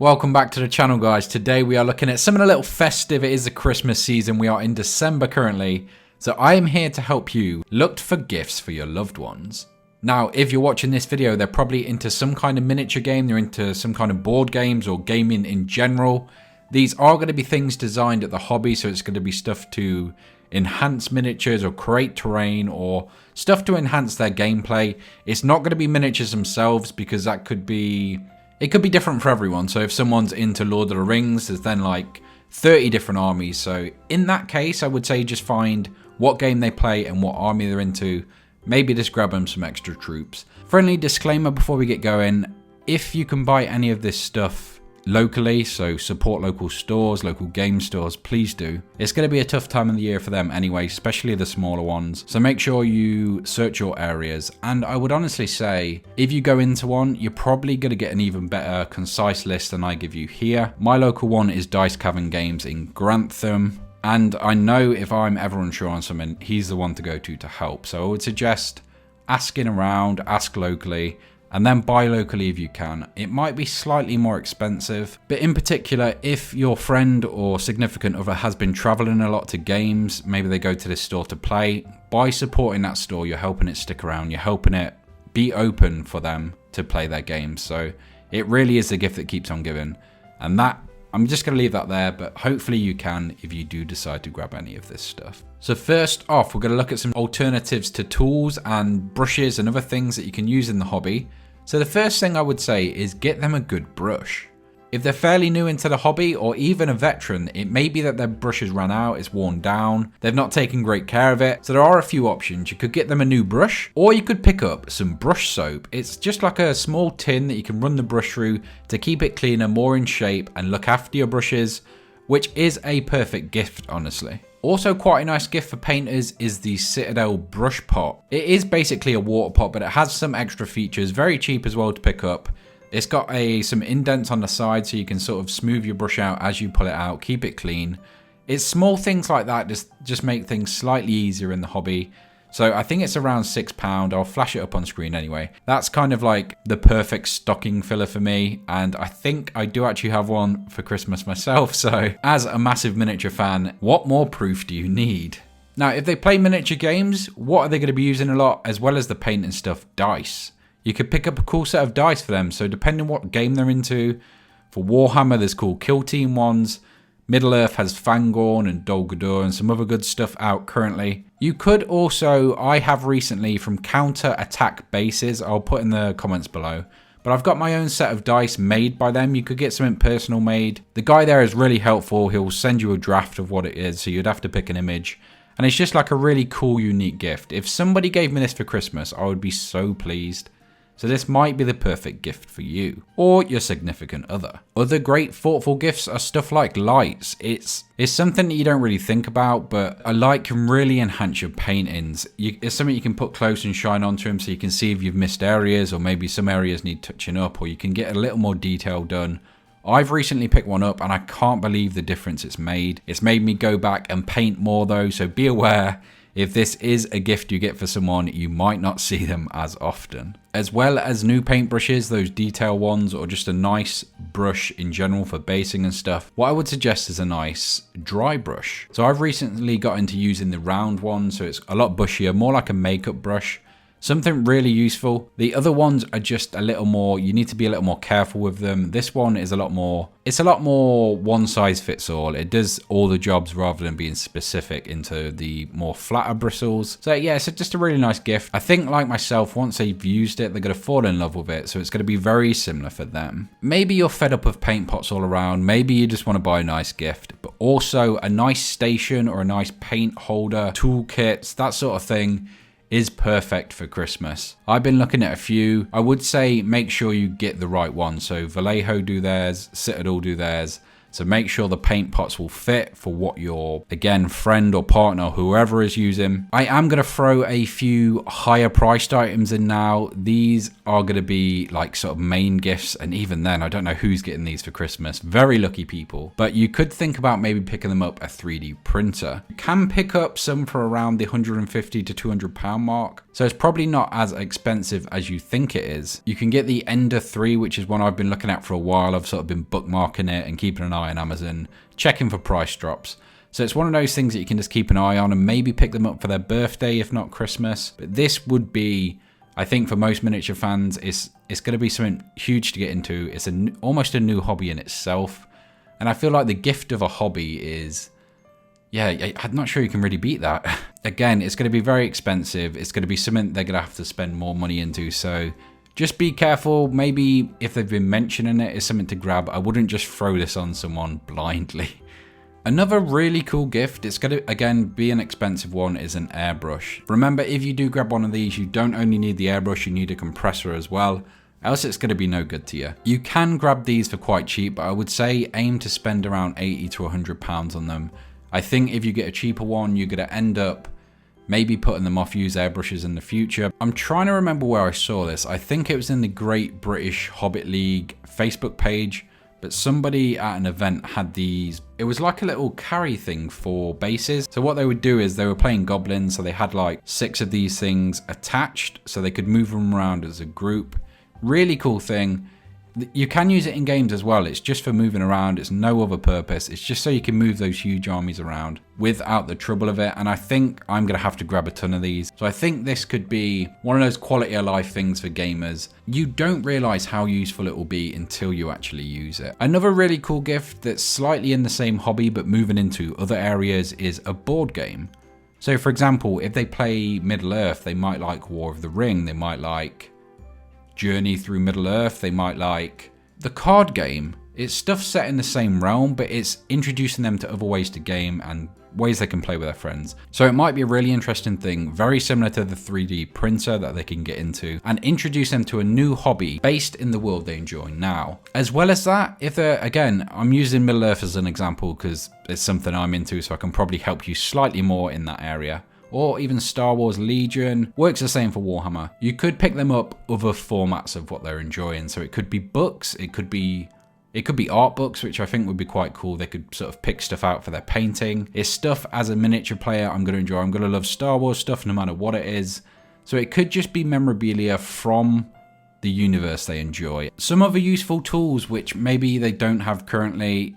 Welcome back to the channel, guys. Today we are looking at something a little festive. It is the Christmas season. We are in December currently. So I am here to help you look for gifts for your loved ones. Now, if you're watching this video, they're probably into some kind of miniature game. They're into some kind of board games or gaming in general. These are going to be things designed at the hobby. So it's going to be stuff to enhance miniatures or create terrain or stuff to enhance their gameplay. It's not going to be miniatures themselves because that could be... It could be different for everyone. So if someone's into Lord of the Rings, there's then like 30 different armies. So in that case, I would say just find what game they play and what army they're into. Maybe just grab them some extra troops. Friendly disclaimer before we get going. If you can buy any of this stuff locally, so support local stores, local game stores, please do. It's going to be a tough time of the year for them anyway, especially the smaller ones. So make sure you search your areas. And I would honestly say, if you go into one, you're probably going to get an even better concise list than I give you here. My local one is Dice Cavern Games in Grantham. And I know if I'm ever unsure on something, he's the one to go to help. So I would suggest asking around, ask locally, and then buy locally if you can. It might be slightly more expensive, but in particular, if your friend or significant other has been traveling a lot to games, maybe they go to this store to play, by supporting that store, you're helping it stick around, you're helping it be open for them to play their games. So it really is the gift that keeps on giving. And that, I'm just going to leave that there, but hopefully you can if you do decide to grab any of this stuff. So first off, we're going to look at some alternatives to tools and brushes and other things that you can use in the hobby. So the first thing I would say is get them a good brush. If they're fairly new into the hobby or even a veteran, it may be that their brush has run out, it's worn down, they've not taken great care of it. So there are a few options. You could get them a new brush, or you could pick up some brush soap. It's just like a small tin that you can run the brush through to keep it cleaner, more in shape, and look after your brushes, which is a perfect gift, honestly. Also quite a nice gift for painters is the Citadel brush pot. It is basically a water pot, but it has some extra features, very cheap as well to pick up. It's got some indents on the side so you can sort of smooth your brush out as you pull it out, keep it clean. It's small things like that just make things slightly easier in the hobby. So I think it's around £6. I'll flash it up on screen anyway. That's kind of like the perfect stocking filler for me. And I think I do actually have one for Christmas myself. So as a massive miniature fan, what more proof do you need? Now, if they play miniature games, what are they going to be using a lot as well as the paint and stuff? Dice. You could pick up a cool set of dice for them. So depending on what game they're into, for Warhammer, there's cool Kill Team ones. Middle Earth has Fangorn and Dol Guldur and some other good stuff out currently. You could also, I have recently from Counter Attack Bases, I'll put in the comments below, but I've got my own set of dice made by them. You could get something personal made. The guy there is really helpful. He'll send you a draft of what it is, so you'd have to pick an image. And it's just like a really cool, unique gift. If somebody gave me this for Christmas, I would be so pleased. So this might be the perfect gift for you or your significant other. Other great thoughtful gifts are stuff like lights. It's something that you don't really think about, but a light can really enhance your paintings. It's something you can put close and shine onto them so you can see if you've missed areas or maybe some areas need touching up, or you can get a little more detail done. I've recently picked one up and I can't believe the difference it's made. It's made me go back and paint more though, so be aware. If this is a gift you get for someone, you might not see them as often. As well as new paintbrushes, those detail ones, or just a nice brush in general for basing and stuff, what I would suggest is a nice dry brush. So I've recently got into using the round one, so it's a lot bushier, more like a makeup brush. Something really useful. The other ones are just a little more, you need to be a little more careful with them. This one is a lot more one size fits all. It does all the jobs rather than being specific into the more flatter bristles. So yeah, it's just a really nice gift. I think like myself, once they've used it, they're going to fall in love with it. So it's going to be very similar for them. Maybe you're fed up of paint pots all around. Maybe you just want to buy a nice gift, but also a nice station or a nice paint holder, toolkits, that sort of thing is perfect for Christmas. I've been looking at a few. I would say make sure you get the right one. So Vallejo do theirs, Citadel do theirs. So make sure the paint pots will fit for what your, again, friend or partner, whoever is using. I am going to throw a few higher priced items in now. These are going to be like sort of main gifts. And even then, I don't know who's getting these for Christmas. Very lucky people. But you could think about maybe picking them up a 3D printer. You can pick up some for around the £150 to £200 mark. So it's probably not as expensive as you think it is. You can get the Ender 3, which is one I've been looking at for a while. I've sort of been bookmarking it and keeping an eye on Amazon, checking for price drops. So it's one of those things that you can just keep an eye on and maybe pick them up for their birthday, if not Christmas. But this would be, I think for most miniature fans, it's going to be something huge to get into. It's almost a new hobby in itself. And I feel like the gift of a hobby is, yeah, I'm not sure you can really beat that. Again, it's going to be very expensive. It's going to be something they're going to have to spend more money into. So just be careful. Maybe if they've been mentioning it, it's something to grab. I wouldn't just throw this on someone blindly. Another really cool gift, it's going to, again, be an expensive one, is an airbrush. Remember, if you do grab one of these, you don't only need the airbrush, you need a compressor as well, else it's going to be no good to you. You can grab these for quite cheap, but I would say aim to spend around 80 to 100 pounds on them. I think if you get a cheaper one, you're going to end up maybe putting them off use airbrushes in the future. I'm trying to remember where I saw this. I think it was in the Great British Hobbit League Facebook page. But somebody at an event had these, it was like a little carry thing for bases. So what they would do is they were playing goblins, so they had like 6 of these things attached so they could move them around as a group. Really cool thing. You can use it in games as well. It's just for moving around. It's no other purpose. It's just so you can move those huge armies around without the trouble of it. And I think I'm going to have to grab a ton of these. So I think this could be one of those quality of life things for gamers. You don't realize how useful it will be until you actually use it. Another really cool gift that's slightly in the same hobby but moving into other areas is a board game. So for example, if they play Middle Earth, they might like War of the Ring. They might like Journey Through Middle Earth. They might like the card game. It's stuff set in the same realm, but it's introducing them to other ways to game and ways they can play with their friends. So it might be a really interesting thing, very similar to the 3D printer that they can get into, and introduce them to a new hobby based in the world they enjoy now. As well as that, if they're, again, I'm using Middle Earth as an example because it's something I'm into, so I can probably help you slightly more in that area. Or even Star Wars Legion, works the same for Warhammer. You could pick them up other formats of what they're enjoying. So it could be books, it could be art books, which I think would be quite cool. They could sort of pick stuff out for their painting. It's stuff as a miniature player I'm going to enjoy. I'm going to love Star Wars stuff no matter what it is. So it could just be memorabilia from the universe they enjoy. Some other useful tools which maybe they don't have currently,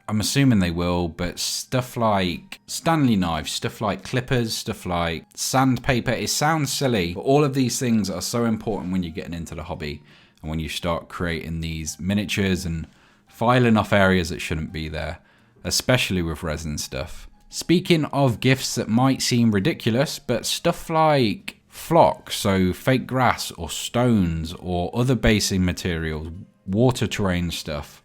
I'm assuming they will, but stuff like Stanley knives, stuff like clippers, stuff like sandpaper. It sounds silly, but all of these things are so important when you're getting into the hobby and when you start creating these miniatures and filing off areas that shouldn't be there, especially with resin stuff. Speaking of gifts that might seem ridiculous, but stuff like flock, so fake grass or stones or other basing materials, water terrain stuff,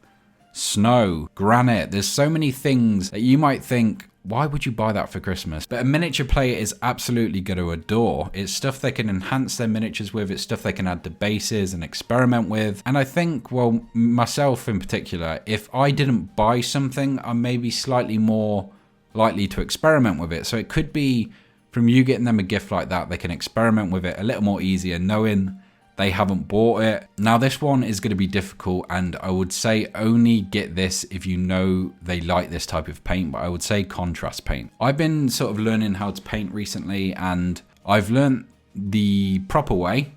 snow, granite. There's so many things that you might think, why would you buy that for Christmas? But a miniature player is absolutely going to adore. It's stuff they can enhance their miniatures with. It's stuff they can add to bases and experiment with. And I think, well, myself in particular, if I didn't buy something, I'm maybe slightly more likely to experiment with it. So it could be from you getting them a gift like that, they can experiment with it a little more easier, knowing they haven't bought it. Now this one is going to be difficult, and I would say only get this if you know they like this type of paint, but I would say contrast paint. I've been sort of learning how to paint recently, and I've learned the proper way,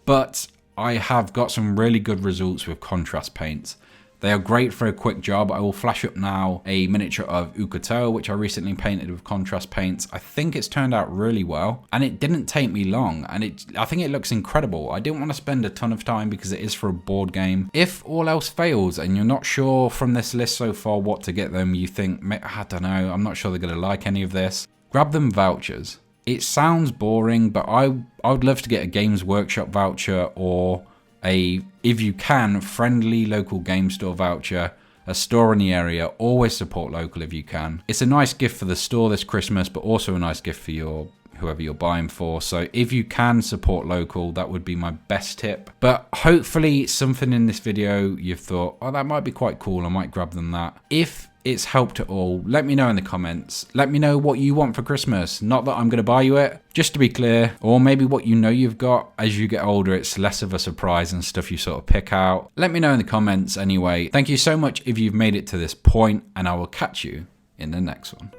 but I have got some really good results with contrast paints. They are great for a quick job. I will flash up now a miniature of Ukuto, which I recently painted with contrast paints. I think it's turned out really well, and it didn't take me long, and I think it looks incredible. I didn't want to spend a ton of time because it is for a board game. If all else fails and you're not sure from this list so far what to get them, you think, I don't know, I'm not sure they're going to like any of this, grab them vouchers. It sounds boring, but I would love to get a Games Workshop voucher or if you can, friendly local game store voucher, a store in the area. Always support local if you can. It's a nice gift for the store this Christmas, but also a nice gift for whoever you're buying for. So if you can support local, that would be my best tip. But hopefully something in this video you've thought, oh, that might be quite cool, I might grab them that. If it's helped at all, let me know in the comments. Let me know what you want for Christmas. Not that I'm going to buy you it, just to be clear. Or maybe what you know you've got. As you get older, it's less of a surprise and stuff you sort of pick out. Let me know in the comments anyway. Thank you so much if you've made it to this point, and I will catch you in the next one.